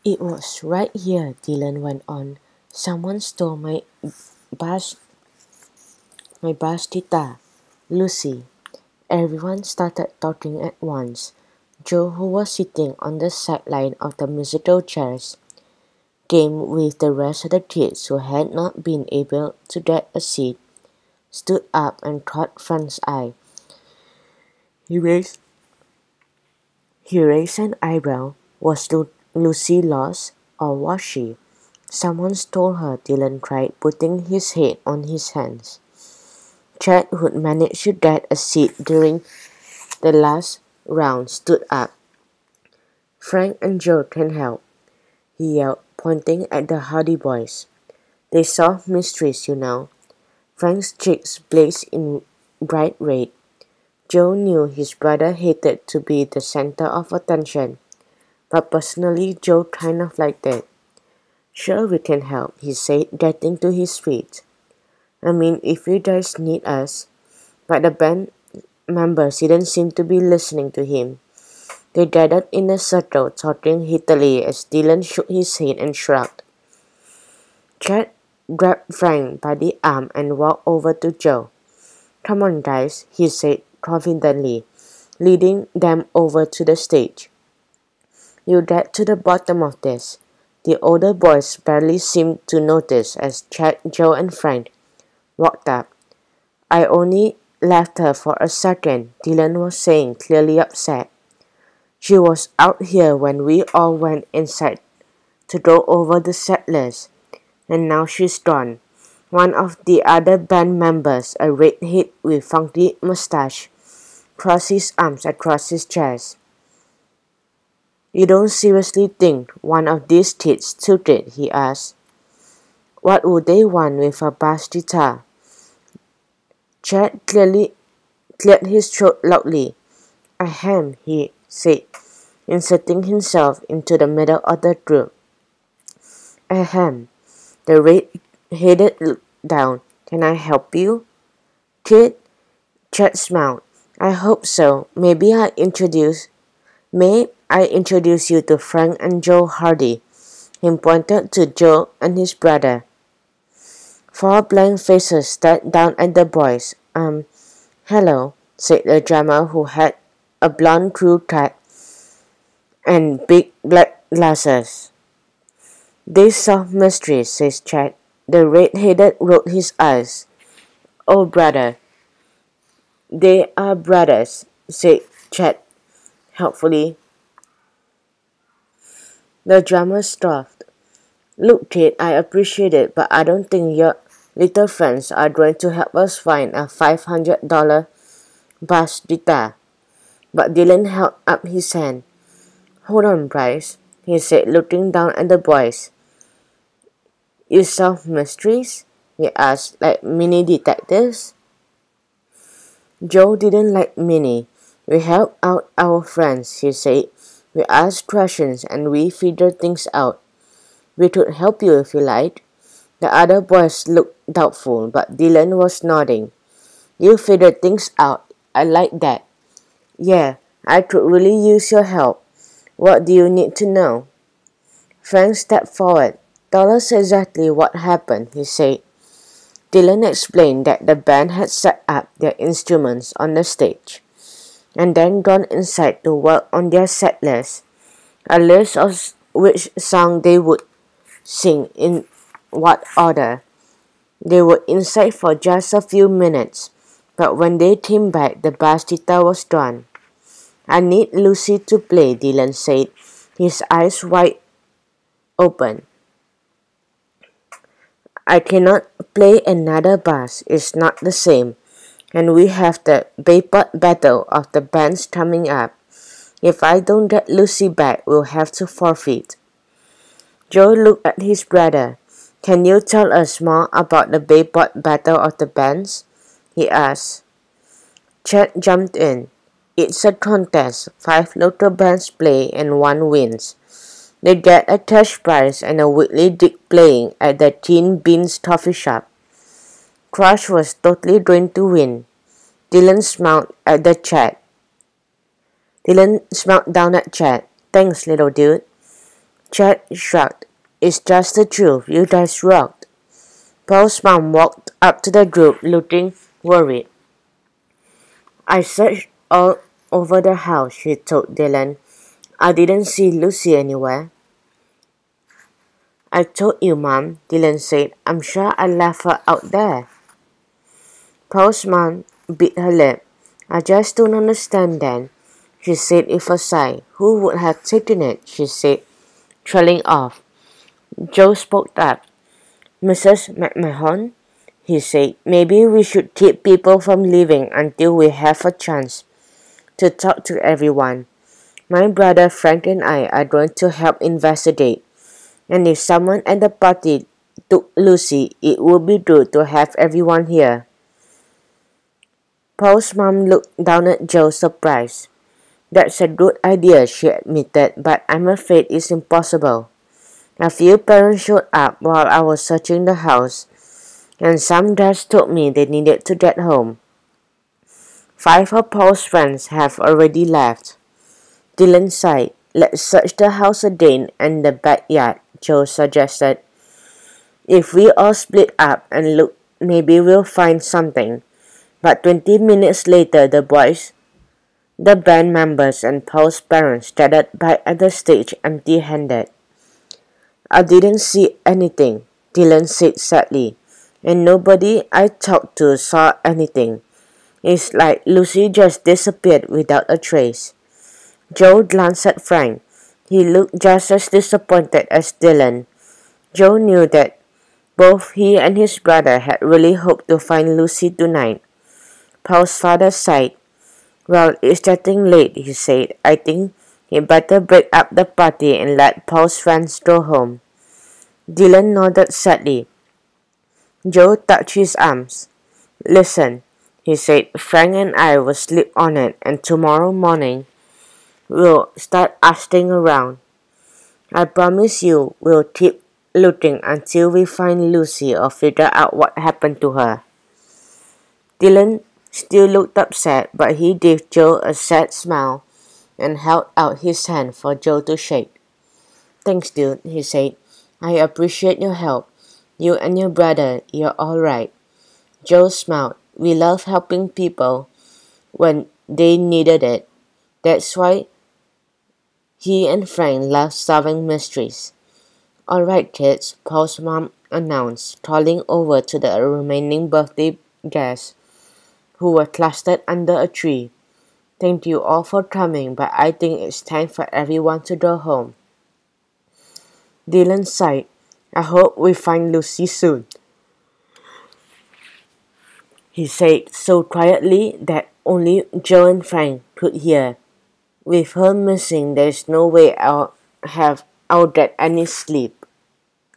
It was right here, Dylan went on. Someone stole bass, my bass guitar, Lucy. Everyone started talking at once. Joe, who was sitting on the sideline of the musical chairs, came with the rest of the kids who had not been able to get a seat, stood up and caught Frank's eye. He raised, he raised an eyebrow. Was Lucy lost, or was she? Someone stole her, Dylan cried, putting his head on his hands. Chad, who'd managed to get a seat during the last round, stood up. Frank and Joe can help, he yelled, pointing at the Hardy boys. They solve mysteries, you know. Frank's cheeks blazed in bright red. Joe knew his brother hated to be the center of attention, but personally Joe kind of liked it. Sure, we can help, he said, getting to his feet. I mean, if you guys need us. But the band members didn't seem to be listening to him. They gathered in a circle, talking heatedly as Dylan shook his head and shrugged. Chad grabbed Frank by the arm and walked over to Joe. Come on, guys, he said confidently, leading them over to the stage. You'll get to the bottom of this. The older boys barely seemed to notice as Chad, Joe, and Frank walked up. I only left her for a second, Dylan was saying, clearly upset. She was out here when we all went inside to go over the set list, and now she's gone. One of the other band members, a redhead with funky mustache, crossed his arms across his chest. You don't seriously think one of these kids took it? He asked. What would they want with a bass guitar? Chad cleared his throat loudly. Ahem, he said, inserting himself into the middle of the group. Ahem. The red-headed looked down. Can I help you? Kid? Chad smiled. I hope so. May I introduce you to Frank and Joe Hardy? He pointed to Joe and his brother. 4 blank faces stared down at the boys. Hello, said the drummer who had a blonde crew cut and big black glasses. They solve mysteries, says Chad. The red-headed rolled his eyes. Oh, brother. They are brothers, said Chad helpfully. The drummer scoffed. Look, kid, I appreciate it, but I don't think your little friends are going to help us find a $500 bass guitar. But Dylan held up his hand. Hold on, Bryce, he said, looking down at the boys. You solve mysteries? He asked, like mini detectives. Joe didn't like mini. We help out our friends, he said. We ask questions and we figure things out. We could help you if you like. The other boys looked doubtful, but Dylan was nodding. You figure things out. I like that. Yeah, I could really use your help. What do you need to know? Frank stepped forward. Tell us exactly what happened, he said. Dylan explained that the band had set up their instruments on the stage and then gone inside to work on their set list, a list of which song they would sing in what order. They were inside for just a few minutes, but when they came back, the bass guitar was gone. I need Lucy to play, Dylan said, his eyes wide open. I cannot play another bass, it's not the same. And we have the Bayport battle of the bands coming up. If I don't get Lucy back, we'll have to forfeit. Joe looked at his brother. Can you tell us more about the Bayport battle of the bands? He asked. Chad jumped in. It's a contest. 5 local bands play and 1 wins. They get a cash prize and a weekly gig playing at the Teen Beans coffee shop. Crush was totally going to win. Dylan smiled down at Chad. Thanks, little dude. Chad shrugged. It's just the truth. You guys rocked. Paul's mom walked up to the group looking worried. I searched all over the house, she told Dylan. I didn't see Lucy anywhere. I told you, Mom, Dylan said. I'm sure I left her out there. Paul's mom bit her lip. I just don't understand then, she said with a sigh. Who would have taken it, she said, trailing off. Joe spoke up. Mrs. McMahon, he said, maybe we should keep people from leaving until we have a chance to talk to everyone. My brother Frank and I are going to help investigate. And if someone at the party took Lucy, it would be good to have everyone here. Paul's mom looked down at Joe, surprised. That's a good idea, she admitted, but I'm afraid it's impossible. A few parents showed up while I was searching the house, and some just told me they needed to get home. 5 of Paul's friends have already left. Dylan sighed. Let's search the house again and the backyard, Joe suggested. If we all split up and look, maybe we'll find something. But 20 minutes later, the boys, the band members, and Paul's parents gathered back at the stage empty-handed. I didn't see anything, Dylan said sadly, and nobody I talked to saw anything. It's like Lucy just disappeared without a trace. Joe glanced at Frank. He looked just as disappointed as Dylan. Joe knew that both he and his brother had really hoped to find Lucy tonight. Paul's father sighed. Well, it's getting late, he said. I think he better break up the party and let Paul's friends go home. Dylan nodded sadly. Joe touched his arms. Listen, he said, Frank and I will sleep on it, and tomorrow morning we'll start asking around. I promise you we'll keep looking until we find Lucy or figure out what happened to her. Dylan still looked upset, but he gave Joe a sad smile and held out his hand for Joe to shake. Thanks, dude, he said. I appreciate your help. You and your brother, you're all right. Joe smiled. We love helping people when they needed it. That's why he and Frank love solving mysteries. All right, kids, Paul's mom announced, calling over to the remaining birthday guests who were clustered under a tree. Thank you all for coming, but I think it's time for everyone to go home. Dylan sighed. I hope we find Lucy soon, he said so quietly that only Joe and Frank could hear. With her missing, there's no way I'll get any sleep.